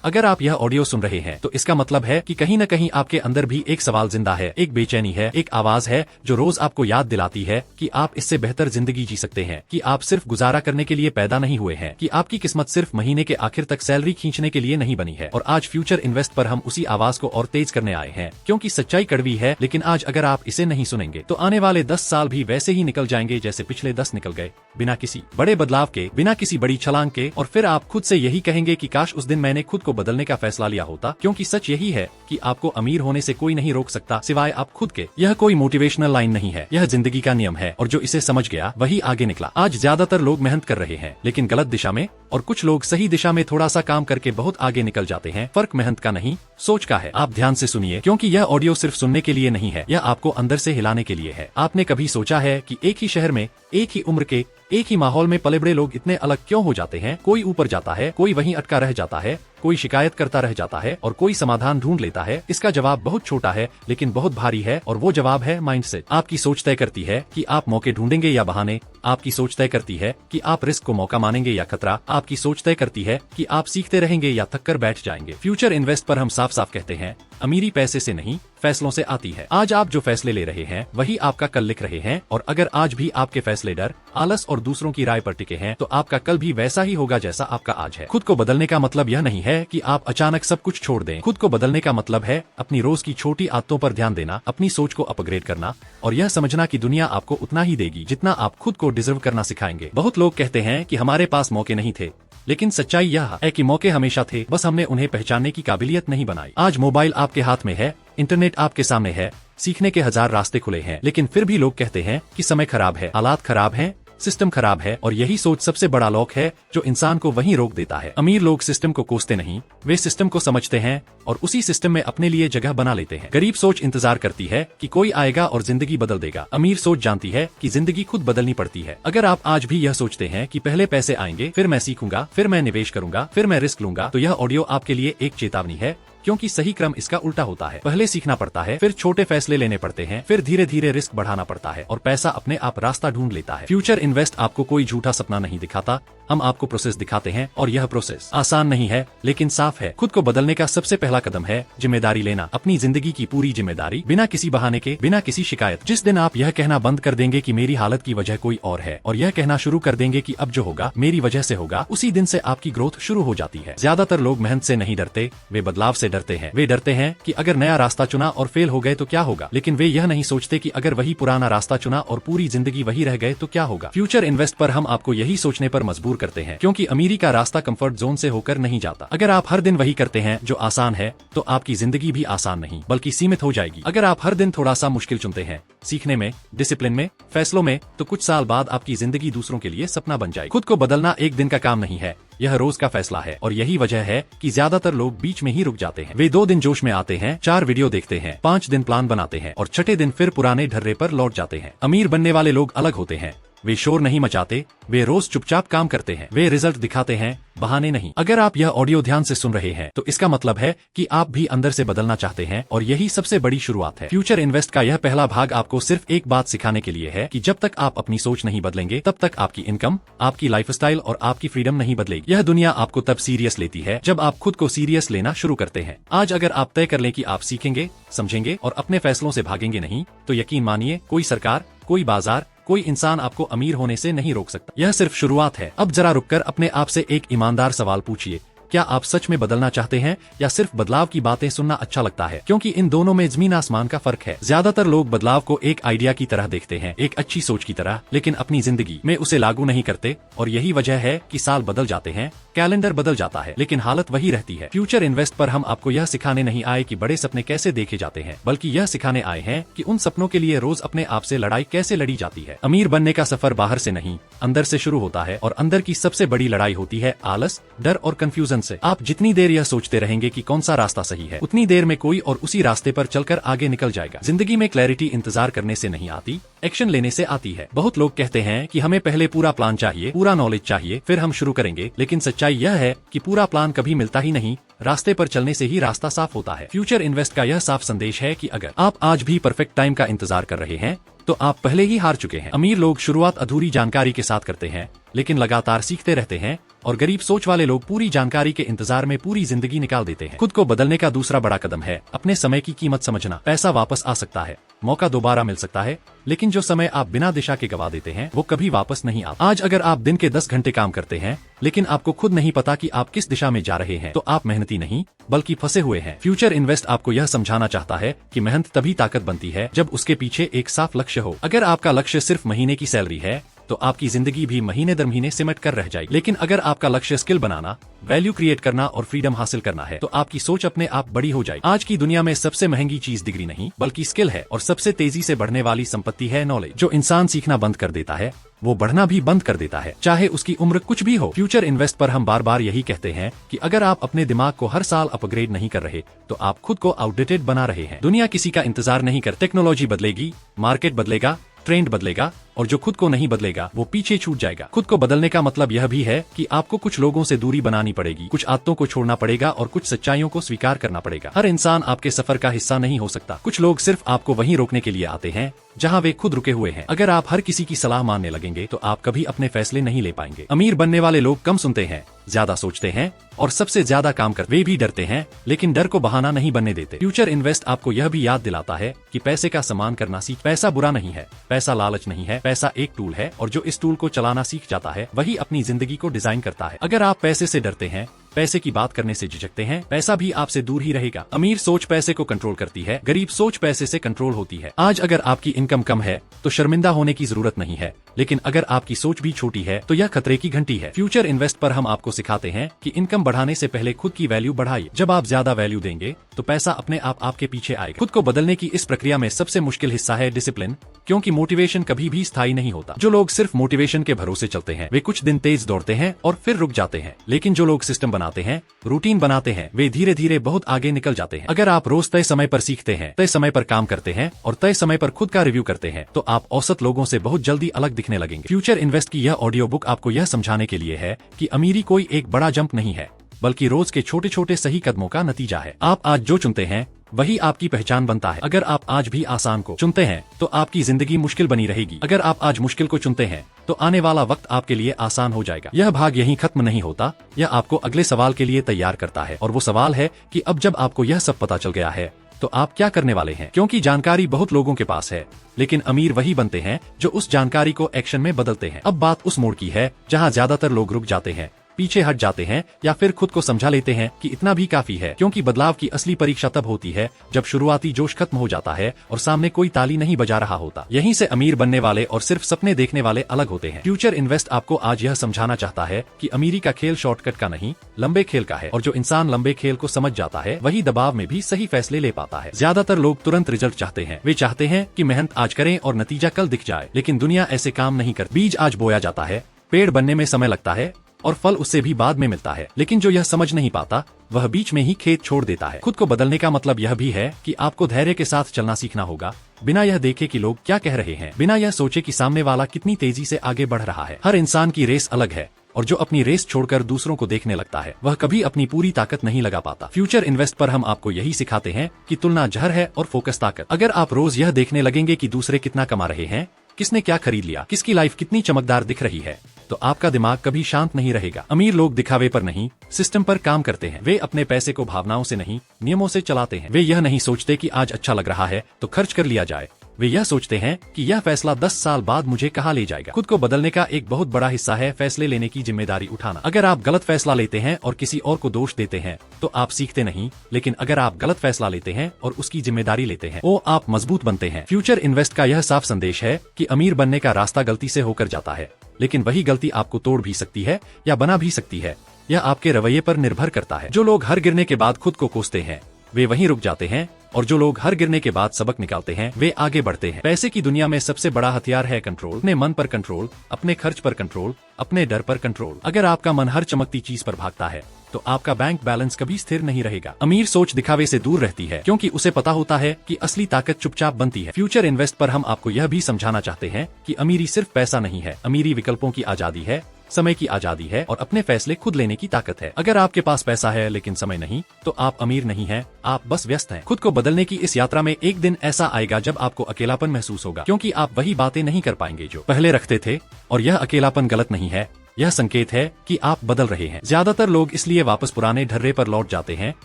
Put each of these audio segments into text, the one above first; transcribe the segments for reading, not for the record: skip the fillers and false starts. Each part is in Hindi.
अगर आप यह ऑडियो सुन रहे हैं तो इसका मतलब है कि कहीं न कहीं आपके अंदर भी एक सवाल जिंदा है, एक बेचैनी है, एक आवाज है जो रोज आपको याद दिलाती है कि आप इससे बेहतर जिंदगी जी सकते हैं, कि आप सिर्फ गुजारा करने के लिए पैदा नहीं हुए हैं, कि आपकी किस्मत सिर्फ महीने के आखिर तक सैलरी खींचने के लिए नहीं बनी है। और आज फ्यूचर इन्वेस्ट पर हम उसी आवाज को और तेज करने आए हैं, क्योंकि सच्चाई कड़वी है, लेकिन आज अगर आप इसे नहीं सुनेंगे तो आने वाले 10 साल भी वैसे ही निकल जाएंगे जैसे पिछले 10 निकल गए, बिना किसी बड़े बदलाव के, बिना किसी बड़ी छलांग के। और फिर आप खुद से यही कहेंगे कि काश उस दिन मैंने खुद को बदलने का फैसला लिया होता, क्योंकि सच यही है कि आपको अमीर होने से कोई नहीं रोक सकता सिवाय आप खुद के। यह कोई मोटिवेशनल लाइन नहीं है, यह जिंदगी का नियम है, और जो इसे समझ गया वही आगे निकला। आज ज्यादातर लोग मेहनत कर रहे हैं लेकिन गलत दिशा में, और कुछ लोग सही दिशा में थोड़ा सा काम करके बहुत आगे निकल जाते हैं। फर्क मेहनत का नहीं, सोच का है। आप ध्यान से सुनिए, क्योंकि यह ऑडियो सिर्फ सुनने के लिए नहीं है, यह आपको अंदर से हिलाने के लिए है। आपने कभी सोचा है कि एक ही शहर में, एक ही उम्र के, एक ही माहौल में पले बड़े लोग इतने अलग क्यों हो जाते हैं? कोई ऊपर जाता है, कोई वहीं अटका रह जाता है, कोई शिकायत करता रह जाता है, और कोई समाधान ढूंढ लेता है। इसका जवाब बहुत छोटा है लेकिन बहुत भारी है, और वो जवाब है माइंडसेट। आपकी सोच तय करती है कि आप मौके ढूंढेंगे या बहाने। आपकी सोच तय करती है कि आप रिस्क को मौका मानेंगे या खतरा। आपकी सोच तय करती है कि आप सीखते रहेंगे या थक कर बैठ जाएंगे। फ्यूचर इन्वेस्ट पर हम साफ साफ कहते हैं, अमीरी पैसे से नहीं, फैसलों से आती है। आज आप जो फैसले ले रहे हैं वही आपका कल लिख रहे हैं, और अगर आज भी आपके फैसले डर, आलस और दूसरों की राय पर टिके हैं तो आपका कल भी वैसा ही होगा जैसा आपका आज है। खुद को बदलने का मतलब यह नहीं है कि आप अचानक सब कुछ छोड़ दें। खुद को बदलने का मतलब है अपनी रोज की छोटी आदतों पर ध्यान देना, अपनी सोच को अपग्रेड करना, और यह समझना कि दुनिया आपको उतना ही देगी जितना आप खुद को डिजर्व करना सिखाएंगे। बहुत लोग कहते हैं कि हमारे पास मौके नहीं थे, लेकिन सच्चाई यह है कि मौके हमेशा थे, बस हमने उन्हें पहचानने की काबिलियत नहीं बनाई। आज मोबाइल आपके हाथ में है, इंटरनेट आपके सामने है, सीखने के 1000 रास्ते खुले हैं, लेकिन फिर भी लोग कहते हैं कि समय खराब है, हालात खराब हैं, सिस्टम खराब है। और यही सोच सबसे बड़ा लॉक है जो इंसान को वहीं रोक देता है। अमीर लोग सिस्टम को कोसते नहीं, वे सिस्टम को समझते हैं और उसी सिस्टम में अपने लिए जगह बना लेते हैं। गरीब सोच इंतजार करती है कि कोई आएगा और जिंदगी बदल देगा। अमीर सोच जानती है कि जिंदगी खुद बदलनी पड़ती है। अगर आप आज भी यह सोचते हैं कि पहले पैसे आएंगे, फिर मैं सीखूंगा, फिर मैं निवेश करूंगा, फिर मैं रिस्क लूंगा, तो यह ऑडियो आपके लिए एक चेतावनी है, क्योंकि सही क्रम इसका उल्टा होता है। पहले सीखना पड़ता है, फिर छोटे फैसले लेने पड़ते हैं, फिर धीरे धीरे रिस्क बढ़ाना पड़ता है, और पैसा अपने आप रास्ता ढूंढ लेता है। फ्यूचर इन्वेस्ट आपको कोई झूठा सपना नहीं दिखाता, हम आपको प्रोसेस दिखाते हैं, और यह प्रोसेस आसान नहीं है लेकिन साफ है। खुद को बदलने का सबसे पहला कदम है जिम्मेदारी लेना, अपनी जिंदगी की पूरी जिम्मेदारी, बिना किसी बहाने के, बिना किसी शिकायत। जिस दिन आप यह कहना बंद कर देंगे कि मेरी हालत की वजह कोई और है, और यह कहना शुरू कर देंगे कि अब जो होगा मेरी वजह से होगा, उसी दिन से आपकी ग्रोथ शुरू हो जाती है। ज्यादातर लोग मेहनत से नहीं डरते, वे बदलाव से डरते हैं। वे डरते हैं कि अगर नया रास्ता चुना और फेल हो गए तो क्या होगा, लेकिन वे यह नहीं सोचते कि अगर वही पुराना रास्ता चुना और पूरी जिंदगी वही रह गए तो क्या होगा। फ्यूचर इन्वेस्ट पर हम आपको यही सोचने पर मजबूर करते हैं, क्योंकि अमीरी का रास्ता कंफर्ट जोन से होकर नहीं जाता। अगर आप हर दिन वही करते हैं जो आसान है तो आपकी जिंदगी भी आसान नहीं बल्कि सीमित हो जाएगी। अगर आप हर दिन थोड़ा सा मुश्किल चुनते हैं, सीखने में, डिसिप्लिन में, फैसलों में, तो कुछ साल बाद आपकी जिंदगी दूसरों के लिए सपना बन जाएगी। खुद को बदलना एक दिन का काम नहीं है, यह रोज का फैसला है, और यही वजह है कि ज्यादातर लोग बीच में ही रुक जाते हैं। वे 2 दिन जोश में आते हैं, 4 वीडियो देखते हैं, 5 दिन प्लान बनाते हैं, और छठे दिन फिर पुराने ढर्रे पर लौट जाते हैं। अमीर बनने वाले लोग अलग होते हैं, वे शोर नहीं मचाते, वे रोज चुपचाप काम करते हैं, वे रिजल्ट दिखाते हैं, बहाने नहीं। अगर आप यह ऑडियो ध्यान से सुन रहे हैं तो इसका मतलब है कि आप भी अंदर से बदलना चाहते हैं, और यही सबसे बड़ी शुरुआत है। फ्यूचर इन्वेस्ट का यह पहला भाग आपको सिर्फ एक बात सिखाने के लिए है कि जब तक आप अपनी सोच नहीं बदलेंगे तब तक आपकी इनकम, आपकी लाइफस्टाइल और आपकी फ्रीडम नहीं बदलेगी। यह दुनिया आपको तब सीरियस लेती है जब आप खुद को सीरियस लेना शुरू करते हैं। आज अगर आप तय कर लें कि आप सीखेंगे, समझेंगे और अपने फैसलों से भागेंगे नहीं, तो यकीन मानिए कोई सरकार, कोई बाजार, कोई इंसान आपको अमीर होने से नहीं रोक सकता। यह सिर्फ शुरुआत है। अब जरा रुककर अपने आप से एक ईमानदार सवाल पूछिए, क्या आप सच में बदलना चाहते हैं या सिर्फ बदलाव की बातें सुनना अच्छा लगता है? क्योंकि इन दोनों में जमीन आसमान का फर्क है। ज्यादातर लोग बदलाव को एक आइडिया की तरह देखते हैं, एक अच्छी सोच की तरह, लेकिन अपनी जिंदगी में उसे लागू नहीं करते, और यही वजह है कि साल बदल जाते हैं, कैलेंडर बदल जाता है, लेकिन हालत वही रहती है। फ्यूचर इन्वेस्ट पर हम आपको यह सिखाने नहीं आए कि बड़े सपने कैसे देखे जाते हैं, बल्कि यह सिखाने आए हैं कि उन सपनों के लिए रोज अपने आप से लड़ाई कैसे लड़ी जाती है। अमीर बनने का सफर बाहर से नहीं, अंदर से शुरू होता है, और अंदर की सबसे बड़ी लड़ाई होती है आलस, डर और कंफ्यूजन से। आप जितनी देर यह सोचते रहेंगे कि कौन सा रास्ता सही है, उतनी देर में कोई और उसी रास्ते पर चलकर आगे निकल जाएगा। जिंदगी में क्लैरिटी इंतजार करने से नहीं आती, एक्शन लेने से आती है। बहुत लोग कहते हैं कि हमें पहले पूरा प्लान चाहिए, पूरा नॉलेज चाहिए, फिर हम शुरू करेंगे, लेकिन सच्चाई यह है कि पूरा प्लान कभी मिलता ही नहीं, रास्ते पर चलने से ही रास्ता साफ होता है। फ्यूचर इन्वेस्ट का यह साफ संदेश है कि अगर आप आज भी परफेक्ट टाइम का इंतजार कर रहे हैं तो आप पहले ही हार चुके हैं। अमीर लोग शुरुआत अधूरी जानकारी के साथ करते हैं, लेकिन लगातार सीखते रहते हैं, और गरीब सोच वाले लोग पूरी जानकारी के इंतजार में पूरी जिंदगी निकाल देते हैं। खुद को बदलने का दूसरा बड़ा कदम है अपने समय की कीमत समझना। पैसा वापस आ सकता है, मौका दोबारा मिल सकता है, लेकिन जो समय आप बिना दिशा के गवा देते हैं वो कभी वापस नहीं आता। आज अगर आप दिन के 10 घंटे काम करते हैं लेकिन आपको खुद नहीं पता कि आप किस दिशा में जा रहे हैं, तो आप मेहनती नहीं बल्कि फंसे हुए हैं। फ्यूचर इन्वेस्ट आपको यह समझाना चाहता है कि मेहनत तभी ताकत बनती है जब उसके पीछे एक साफ लक्ष्य हो। अगर आपका लक्ष्य सिर्फ महीने की सैलरी है तो आपकी जिंदगी भी महीने दर महीने सिमट कर रह जाएगी। लेकिन अगर आपका लक्ष्य स्किल बनाना, वैल्यू क्रिएट करना और फ्रीडम हासिल करना है तो आपकी सोच अपने आप बड़ी हो जाएगी। आज की दुनिया में सबसे महंगी चीज डिग्री नहीं बल्कि स्किल है, और सबसे तेजी से बढ़ने वाली संपत्ति है नॉलेज। जो इंसान सीखना बंद कर देता है वो बढ़ना भी बंद कर देता है, चाहे उसकी उम्र कुछ भी हो। फ्यूचर इन्वेस्ट पर हम बार बार यही कहते हैं कि अगर आप अपने दिमाग को हर साल अपग्रेड नहीं कर रहे तो आप खुद को आउटडेटेड बना रहे हैं। दुनिया किसी का इंतजार नहीं कर, टेक्नोलॉजी बदलेगी, मार्केट बदलेगा, ट्रेंड बदलेगा, और जो खुद को नहीं बदलेगा वो पीछे छूट जाएगा। खुद को बदलने का मतलब यह भी है कि आपको कुछ लोगों से दूरी बनानी पड़ेगी, कुछ आदतों को छोड़ना पड़ेगा और कुछ सच्चाइयों को स्वीकार करना पड़ेगा। हर इंसान आपके सफर का हिस्सा नहीं हो सकता। कुछ लोग सिर्फ आपको वहीं रोकने के लिए आते हैं जहां वे खुद रुके हुए हैं। अगर आप हर किसी की सलाह मानने लगेंगे तो आप कभी अपने फैसले नहीं ले पाएंगे। अमीर बनने वाले लोग कम सुनते हैं, ज्यादा सोचते हैं और सबसे ज्यादा काम करते। वे भी डरते हैं लेकिन डर को बहाना नहीं बनने देते। फ्यूचर इन्वेस्ट आपको यह भी याद दिलाता है कि पैसे का सम्मान करना सीख। पैसा बुरा नहीं है, पैसा लालच नहीं है, पैसा एक टूल है, और जो इस टूल को चलाना सीख जाता है वही अपनी जिंदगी को डिजाइन करता है। अगर आप पैसे से डरते हैं, पैसे की बात करने से झिझकते हैं, पैसा भी आपसे दूर ही रहेगा। अमीर सोच पैसे को कंट्रोल करती है, गरीब सोच पैसे से कंट्रोल होती है। आज अगर आपकी इनकम कम है तो शर्मिंदा होने की जरूरत नहीं है, लेकिन अगर आपकी सोच भी छोटी है तो यह खतरे की घंटी है। फ्यूचर इन्वेस्ट पर हम आपको सिखाते हैं कि इनकम बढ़ाने से पहले खुद की वैल्यू बढ़ाइए। जब आप ज्यादा वैल्यू देंगे तो पैसा अपने आप आपके पीछे आएगा। खुद को बदलने की इस प्रक्रिया में सबसे मुश्किल हिस्सा है डिसिप्लिन, क्योंकि मोटिवेशन कभी भी स्थायी नहीं होता। जो लोग सिर्फ मोटिवेशन के भरोसे चलते हैं वे कुछ दिन तेज दौड़ते हैं और फिर रुक जाते हैं, लेकिन जो लोग सिस्टम बनाते हैं, रूटीन बनाते हैं, वे धीरे धीरे बहुत आगे निकल जाते हैं। अगर आप रोज तय समय पर सीखते हैं, तय समय पर काम करते हैं और तय समय पर खुद का रिव्यू करते हैं तो आप औसत लोगों से बहुत जल्दी अलग दिखने लगेंगे। फ्यूचर इन्वेस्ट की यह ऑडियो बुक आपको यह समझाने के लिए है कि अमीरी कोई एक बड़ा जंप नहीं है बल्कि रोज के छोटे छोटे सही कदमों का नतीजा है। आप आज जो चुनते हैं वही आपकी पहचान बनता है। अगर आप आज भी आसान को चुनते हैं तो आपकी जिंदगी मुश्किल बनी रहेगी। अगर आप आज मुश्किल को चुनते हैं तो आने वाला वक्त आपके लिए आसान हो जाएगा। यह भाग यहीं खत्म नहीं होता, यह आपको अगले सवाल के लिए तैयार करता है, और वो सवाल है कि अब जब आपको यह सब पता चल गया है तो आप क्या करने वाले हैं। क्योंकि जानकारी बहुत लोगों के पास है, लेकिन अमीर वही बनते हैं जो उस जानकारी को एक्शन में बदलते हैं। अब बात उस मोड़ की है जहां ज्यादातर लोग रुक जाते हैं, पीछे हट जाते हैं या फिर खुद को समझा लेते हैं कि इतना भी काफी है। क्योंकि बदलाव की असली परीक्षा तब होती है जब शुरुआती जोश खत्म हो जाता है और सामने कोई ताली नहीं बजा रहा होता। यहीं से अमीर बनने वाले और सिर्फ सपने देखने वाले अलग होते हैं। फ्यूचर इन्वेस्ट आपको आज यह समझाना चाहता है कि अमीरी का खेल शॉर्टकट का नहीं, लंबे खेल का है, और जो इंसान लंबे खेल को समझ जाता है वही दबाव में भी सही फैसले ले पाता है। ज्यादातर लोग तुरंत रिजल्ट चाहते हैं, वे चाहते हैं कि मेहनत आज करें और नतीजा कल दिख जाए, लेकिन दुनिया ऐसे काम नहीं करती। बीज आज बोया जाता है, पेड़ बनने में समय लगता है और फल उससे भी बाद में मिलता है, लेकिन जो यह समझ नहीं पाता वह बीच में ही खेत छोड़ देता है। खुद को बदलने का मतलब यह भी है कि आपको धैर्य के साथ चलना सीखना होगा, बिना यह देखे कि लोग क्या कह रहे हैं, बिना यह सोचे कि सामने वाला कितनी तेजी से आगे बढ़ रहा है। हर इंसान की रेस अलग है और जो अपनी रेस छोड़कर दूसरों को देखने लगता है वह कभी अपनी पूरी ताकत नहीं लगा पाता। फ्यूचर इन्वेस्ट पर हम आपको यही सिखाते हैं कि तुलना जहर है और फोकस ताकत। अगर आप रोज यह देखने लगेंगे कि दूसरे कितना कमा रहे हैं, किसने क्या खरीद लिया, किसकी लाइफ कितनी चमकदार दिख रही है, तो आपका दिमाग कभी शांत नहीं रहेगा। अमीर लोग दिखावे पर नहीं, सिस्टम पर काम करते हैं। वे अपने पैसे को भावनाओं से नहीं, नियमों से चलाते हैं। वे यह नहीं सोचते कि आज अच्छा लग रहा है तो खर्च कर लिया जाए, वे यह सोचते हैं कि यह फैसला 10 साल बाद मुझे कहाँ ले जाएगा। खुद को बदलने का एक बहुत बड़ा हिस्सा है फैसले लेने की जिम्मेदारी उठाना। अगर आप गलत फैसला लेते हैं और किसी और को दोष देते हैं तो आप सीखते नहीं, लेकिन अगर आप गलत फैसला लेते हैं और उसकी जिम्मेदारी लेते हैं तो आप मजबूत बनते हैं। फ्यूचर इन्वेस्ट का यह साफ संदेश है कि अमीर बनने का रास्ता गलती से होकर जाता है, लेकिन वही गलती आपको तोड़ भी सकती है या बना भी सकती है। यह आपके रवैये पर निर्भर करता है। जो लोग हर गिरने के बाद खुद को कोसते हैं वे वहीं रुक जाते हैं, और जो लोग हर गिरने के बाद सबक निकालते हैं वे आगे बढ़ते हैं। पैसे की दुनिया में सबसे बड़ा हथियार है कंट्रोल। अपने मन पर कंट्रोल, अपने खर्च पर कंट्रोल, अपने डर पर कंट्रोल। अगर आपका मन हर चमकती चीज पर भागता है तो आपका बैंक बैलेंस कभी स्थिर नहीं रहेगा। अमीर सोच दिखावे से दूर रहती है क्योंकि उसे पता होता है कि असली ताकत चुपचाप बनती है। फ्यूचर इन्वेस्ट पर हम आपको यह भी समझाना चाहते हैं कि अमीरी सिर्फ पैसा नहीं है, अमीरी विकल्पों की आजादी है, समय की आजादी है और अपने फैसले खुद लेने की ताकत है। अगर आपके पास पैसा है लेकिन समय नहीं तो आप अमीर नहीं हैं, आप बस व्यस्त हैं। खुद को बदलने की इस यात्रा में एक दिन ऐसा आएगा जब आपको अकेलापन महसूस होगा, क्योंकि आप वही बातें नहीं कर पाएंगे जो पहले रखते थे। और यह अकेलापन गलत नहीं है, यह संकेत है कि आप बदल रहे हैं। ज्यादातर लोग इसलिए वापस पुराने ढर्रे पर लौट जाते हैं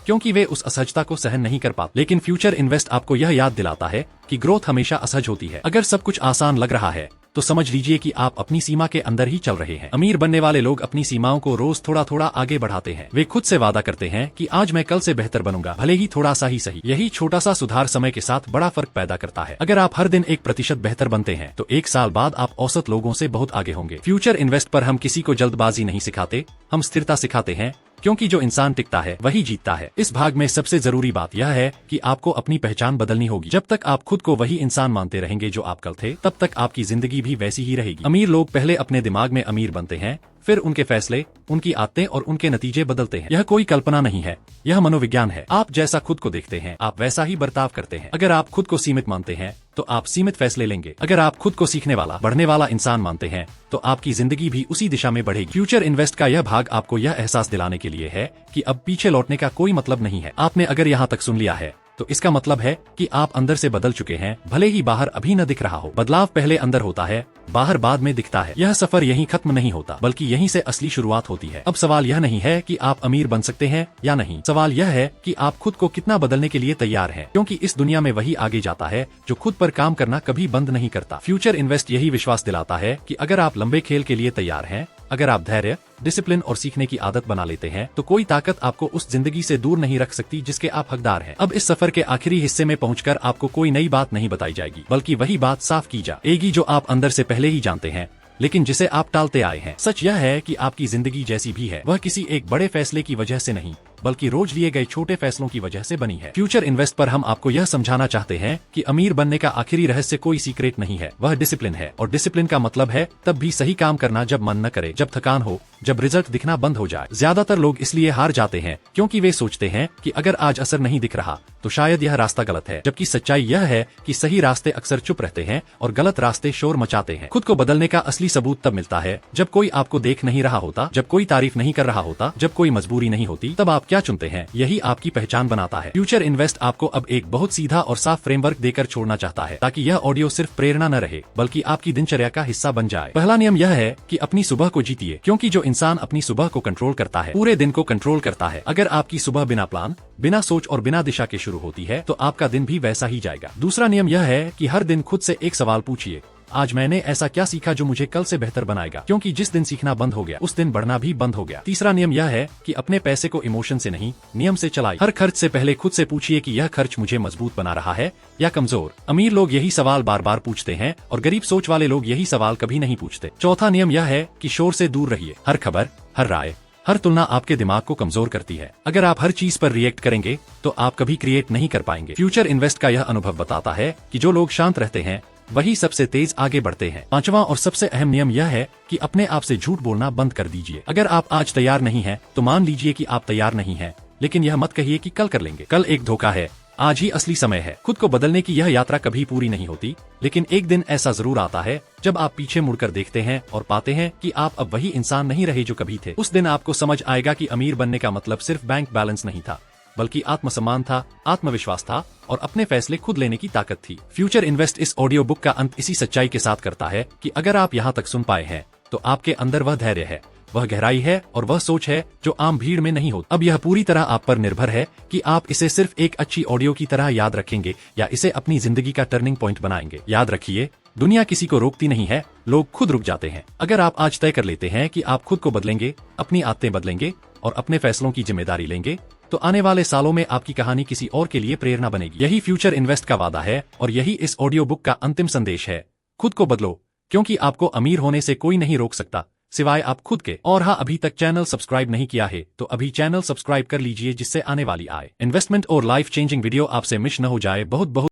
क्योंकि वे उस असहजता को सहन नहीं कर पाते। लेकिन फ्यूचर इन्वेस्ट आपको यह याद दिलाता है कि ग्रोथ हमेशा असहज होती है। अगर सब कुछ आसान लग रहा है तो समझ लीजिए कि आप अपनी सीमा के अंदर ही चल रहे हैं। अमीर बनने वाले लोग अपनी सीमाओं को रोज थोड़ा थोड़ा आगे बढ़ाते हैं। वे खुद से वादा करते हैं कि आज मैं कल से बेहतर बनूंगा, भले ही थोड़ा सा ही सही। यही छोटा सा सुधार समय के साथ बड़ा फर्क पैदा करता है। अगर आप हर दिन 1% बेहतर बनते हैं तो 1 साल बाद आप औसत लोगों से बहुत आगे होंगे। फ्यूचर इन्वेस्ट पर हम किसी को जल्दबाजी नहीं सिखाते, हम स्थिरता सिखाते हैं, क्योंकि जो इंसान टिकता है वही जीतता है। इस भाग में सबसे जरूरी बात यह है कि आपको अपनी पहचान बदलनी होगी। जब तक आप खुद को वही इंसान मानते रहेंगे जो आप कल थे, तब तक आपकी जिंदगी भी वैसी ही रहेगी। अमीर लोग पहले अपने दिमाग में अमीर बनते हैं, फिर उनके फैसले, उनकी आदतें और उनके नतीजे बदलते हैं। यह कोई कल्पना नहीं है, यह मनोविज्ञान है। आप जैसा खुद को देखते हैं, आप वैसा ही बर्ताव करते हैं। अगर आप खुद को सीमित मानते हैं तो आप सीमित फैसले लेंगे। अगर आप खुद को सीखने वाला, बढ़ने वाला इंसान मानते हैं तो आपकी जिंदगी भी उसी दिशा में बढ़ेगी। फ्यूचर इन्वेस्ट का यह भाग आपको यह एहसास दिलाने के लिए है कि अब पीछे लौटने का कोई मतलब नहीं है। आपने अगर यहाँ तक सुन लिया है तो इसका मतलब है कि आप अंदर से बदल चुके हैं, भले ही बाहर अभी न दिख रहा हो। बदलाव पहले अंदर होता है, बाहर बाद में दिखता है। यह सफर यहीं खत्म नहीं होता, बल्कि यहीं से असली शुरुआत होती है। अब सवाल यह नहीं है कि आप अमीर बन सकते हैं या नहीं, सवाल यह है कि आप खुद को कितना बदलने के लिए तैयार हैं, क्योंकि इस दुनिया में वही आगे जाता है जो खुद पर काम करना कभी बंद नहीं करता। फ्यूचर इन्वेस्ट यही विश्वास दिलाता है कि अगर आप लंबे खेल के लिए तैयार हैं, अगर आप धैर्य, डिसिप्लिन और सीखने की आदत बना लेते हैं, तो कोई ताकत आपको उस जिंदगी से दूर नहीं रख सकती जिसके आप हकदार हैं। अब इस सफर के आखिरी हिस्से में पहुंचकर आपको कोई नई बात नहीं बताई जाएगी, बल्कि वही बात साफ की जाएगी जो आप अंदर से पहले ही जानते हैं, लेकिन जिसे आप टालते आए हैं। सच यह है कि आपकी जिंदगी जैसी भी है, वह किसी एक बड़े फैसले की वजह से नहीं, बल्कि रोज लिए गए छोटे फैसलों की वजह से बनी है। फ्यूचर इन्वेस्ट पर हम आपको यह समझाना चाहते हैं कि अमीर बनने का आखिरी रहस्य कोई सीक्रेट नहीं है, वह डिसिप्लिन है। और डिसिप्लिन का मतलब है तब भी सही काम करना जब मन न करे, जब थकान हो, जब रिजल्ट दिखना बंद हो जाए। ज्यादातर लोग इसलिए हार जाते हैं क्योंकि वे सोचते हैं कि अगर आज असर नहीं दिख रहा तो शायद यह रास्ता गलत है, जबकि सच्चाई यह है कि सही रास्ते अक्सर चुप रहते हैं और गलत रास्ते शोर मचाते हैं। खुद को बदलने का असली सबूत तब मिलता है जब कोई आपको देख नहीं रहा होता, जब कोई तारीफ नहीं कर रहा होता, जब कोई मजबूरी नहीं होती। तब आप क्या चुनते हैं यही आपकी पहचान बनाता है। फ्यूचर इन्वेस्ट आपको अब एक बहुत सीधा और साफ फ्रेमवर्क देकर छोड़ना चाहता है, ताकि यह ऑडियो सिर्फ प्रेरणा न रहे बल्कि आपकी दिनचर्या का हिस्सा बन जाए। पहला नियम यह है कि अपनी सुबह को जीतिए, क्योंकि जो इंसान अपनी सुबह को कंट्रोल करता है पूरे दिन को कंट्रोल करता है। अगर आपकी सुबह बिना प्लान, बिना सोच और बिना दिशा के शुरू होती है तो आपका दिन भी वैसा ही जाएगा। दूसरा नियम यह है कि हर दिन खुद से एक सवाल पूछिए, आज मैंने ऐसा क्या सीखा जो मुझे कल से बेहतर बनाएगा, क्योंकि जिस दिन सीखना बंद हो गया उस दिन बढ़ना भी बंद हो गया। तीसरा नियम यह है कि अपने पैसे को इमोशन से नहीं, नियम से चलाइए। हर खर्च से पहले खुद से पूछिए कि यह खर्च मुझे मजबूत बना रहा है या कमजोर। अमीर लोग यही सवाल बार बार पूछते हैं और गरीब सोच वाले लोग यही सवाल कभी नहीं पूछते। चौथा नियम यह है कि शोर से दूर रहिए। हर खबर, हर राय, हर तुलना आपके दिमाग को कमजोर करती है। अगर आप हर चीज पर रिएक्ट करेंगे तो आप कभी क्रिएट नहीं कर पाएंगे। फ्यूचर इन्वेस्ट का यह अनुभव बताता है कि जो लोग शांत रहते हैं वही सबसे तेज आगे बढ़ते हैं। पांचवा और सबसे अहम नियम यह है कि अपने आप से झूठ बोलना बंद कर दीजिए। अगर आप आज तैयार नहीं हैं, तो मान लीजिए कि आप तैयार नहीं हैं, लेकिन यह मत कहिए कि कल कर लेंगे। कल एक धोखा है, आज ही असली समय है। खुद को बदलने की यह यात्रा कभी पूरी नहीं होती, लेकिन एक दिन ऐसा जरूर आता है जब आप पीछे मुड़कर देखते हैं और पाते हैं कि आप अब वही इंसान नहीं रहे जो कभी थे। उस दिन आपको समझ आएगा कि अमीर बनने का मतलब सिर्फ बैंक बैलेंस नहीं था, बल्कि आत्मसम्मान था, आत्मविश्वास था और अपने फैसले खुद लेने की ताकत थी। फ्यूचर इन्वेस्ट इस ऑडियो बुक का अंत इसी सच्चाई के साथ करता है कि अगर आप यहाँ तक सुन पाए हैं तो आपके अंदर वह धैर्य है, वह गहराई है और वह सोच है जो आम भीड़ में नहीं होती। अब यह पूरी तरह आप पर निर्भर है कि आप इसे सिर्फ एक अच्छी ऑडियो की तरह याद रखेंगे या इसे अपनी जिंदगी का टर्निंग पॉइंट बनाएंगे। याद रखिए, दुनिया किसी को रोकती नहीं है, लोग खुद रुक जाते हैं। अगर आप आज तय कर लेते हैं कि आप खुद को बदलेंगे, अपनी आदतें बदलेंगे और अपने फैसलों की जिम्मेदारी लेंगे, तो आने वाले सालों में आपकी कहानी किसी और के लिए प्रेरणा बनेगी। यही फ्यूचर इन्वेस्ट का वादा है और यही इस ऑडियो बुक का अंतिम संदेश है। खुद को बदलो, क्योंकि आपको अमीर होने से कोई नहीं रोक सकता सिवाय आप खुद के। और हाँ, अभी तक चैनल सब्सक्राइब नहीं किया है तो अभी चैनल सब्सक्राइब कर लीजिए, जिससे आने वाली आए इन्वेस्टमेंट और लाइफ चेंजिंग वीडियो आपसे मिस न हो जाए। बहुत बहुत